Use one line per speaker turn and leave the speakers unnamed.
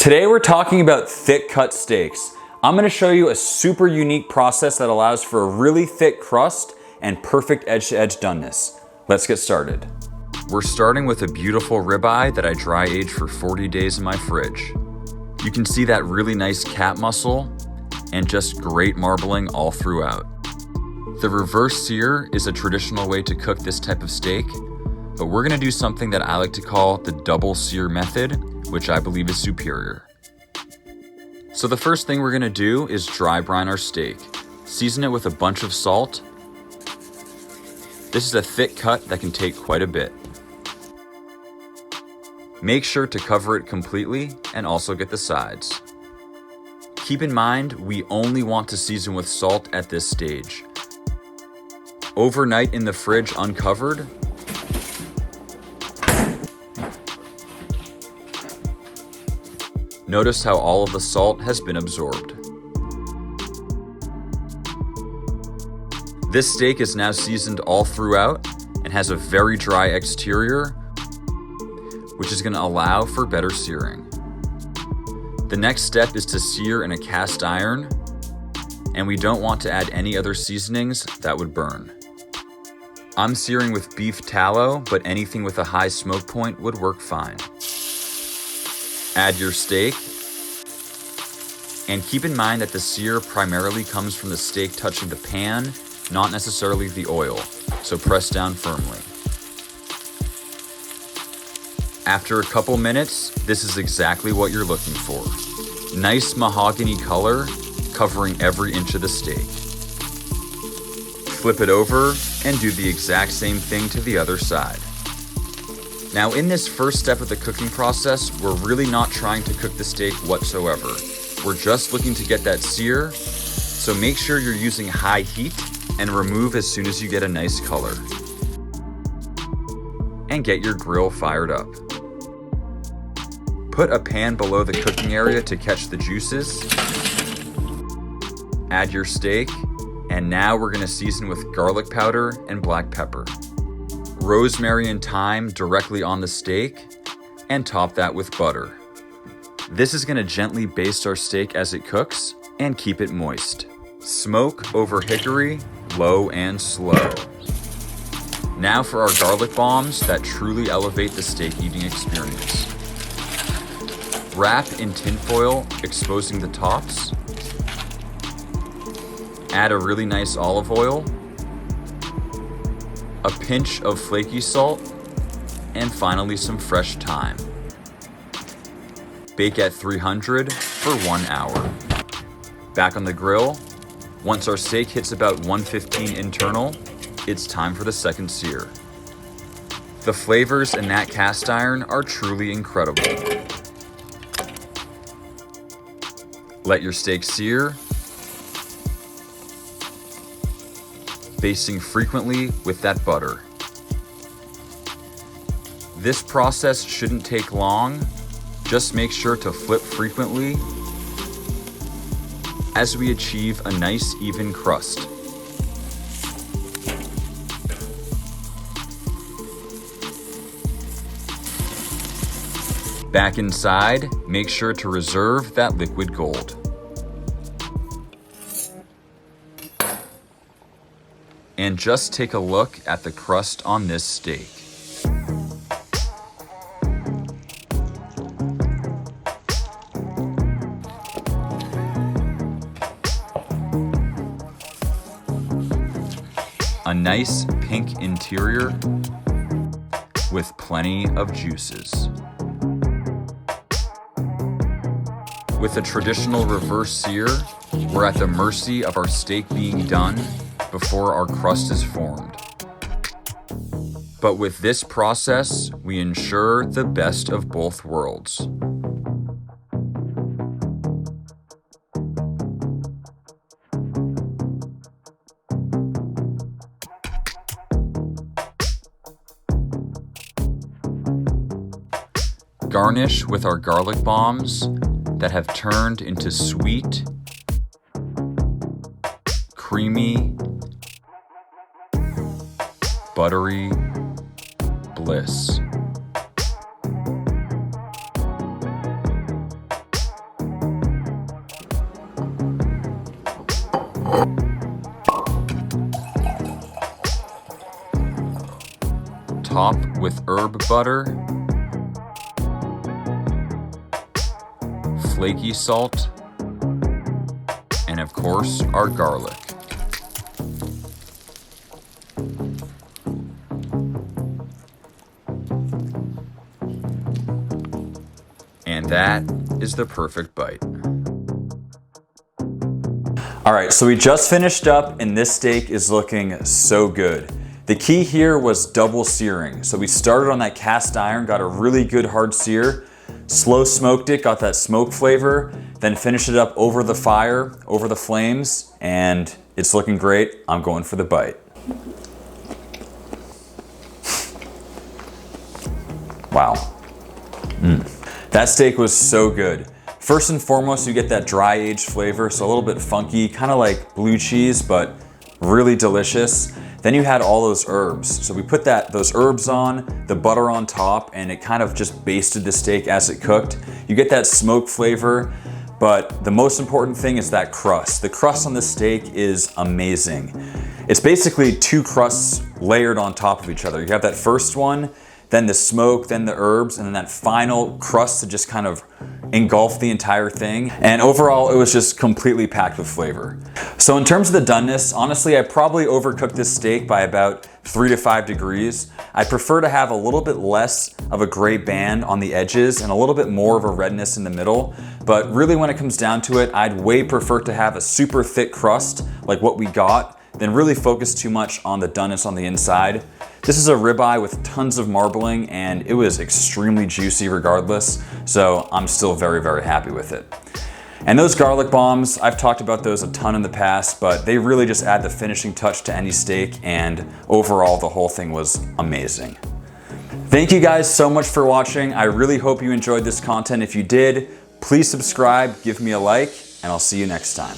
Today we're talking about thick cut steaks. I'm going to show you a super unique process that allows for a really thick crust and perfect edge-to-edge doneness. Let's get started. We're starting with a beautiful ribeye that I dry aged for 40 days in my fridge. You can see that really nice cat muscle and just great marbling all throughout. The reverse sear is a traditional way to cook this type of steak, but we're going to do something that I like to call the double sear method, which I believe is superior. So the first thing we're going to do is dry brine our steak. Season it with a bunch of salt. This is a thick cut that can take quite a bit. Make sure to cover it completely and also get the sides. Keep in mind, we only want to season with salt at this stage. Overnight in the fridge uncovered. Notice how all of the salt has been absorbed. This steak is now seasoned all throughout and has a very dry exterior, which is going to allow for better searing. The next step is to sear in a cast iron, and we don't want to add any other seasonings that would burn. I'm searing with beef tallow, but anything with a high smoke point would work fine. Add your steak, and keep in mind that the sear primarily comes from the steak touching the pan, not necessarily the oil, so press down firmly. After a couple minutes, this is exactly what you're looking for. Nice mahogany color, covering every inch of the steak. Flip it over and do the exact same thing to the other side. Now in this first step of the cooking process, we're really not trying to cook the steak whatsoever. We're just looking to get that sear, so make sure you're using high heat and remove as soon as you get a nice color. And get your grill fired up. Put a pan below the cooking area to catch the juices. Add your steak, and now we're going to season with garlic powder and black pepper. Rosemary and thyme directly on the steak, and top that with butter. This is going to gently baste our steak as it cooks and keep it moist. Smoke over hickory, low and slow. Now for our garlic bombs that truly elevate the steak eating experience. Wrap in tinfoil, exposing the tops. Add a really nice olive oil, a pinch of flaky salt, and finally some fresh thyme. Bake at 300 for 1 hour. Back on the grill, once our steak hits about 115 internal, it's time for the second sear. The flavors in that cast iron are truly incredible. Let your steak sear, basting frequently with that butter. This process shouldn't take long. Just make sure to flip frequently as we achieve a nice even crust. Back inside, make sure to reserve that liquid gold. And just take a look at the crust on this steak. A nice pink interior with plenty of juices. With a traditional reverse sear, we're at the mercy of our steak being done before our crust is formed. But with this process, we ensure the best of both worlds. Garnish with our garlic bombs that have turned into sweet, creamy, buttery bliss. top with herb butter, flaky salt, and of course, our garlic. And that is the perfect bite. All right, so we just finished up and this steak is looking so good. The key here was double searing. So we started on that cast iron, got a really good hard sear, slow smoked it, got that smoke flavor, then finished it up over the fire, over the flames, and it's looking great. I'm going for the bite. Wow. That steak was so good. First and foremost, you get that dry aged flavor, so a little bit funky, kind of like blue cheese, but really delicious. Then you had all those herbs. So we put those herbs on, the butter on top, and it kind of just basted the steak as it cooked. You get that smoke flavor, but the most important thing is that crust. The crust on this steak is amazing. It's basically two crusts layered on top of each other. You have that first one, then the smoke, then the herbs, and then that final crust to just kind of engulf the entire thing. And overall, it was just completely packed with flavor. So in terms of the doneness, honestly, I probably overcooked this steak by about 3 to 5 degrees. I prefer to have a little bit less of a gray band on the edges and a little bit more of a redness in the middle. But really when it comes down to it, I'd way prefer to have a super thick crust like what we got than really focus too much on the doneness on the inside. This is a ribeye with tons of marbling and it was extremely juicy regardless, so I'm still very, very happy with it. And those garlic bombs, I've talked about those a ton in the past, but they really just add the finishing touch to any steak, and overall the whole thing was amazing. Thank you guys so much for watching. I really hope you enjoyed this content. If you did, please subscribe, give me a like, and I'll see you next time.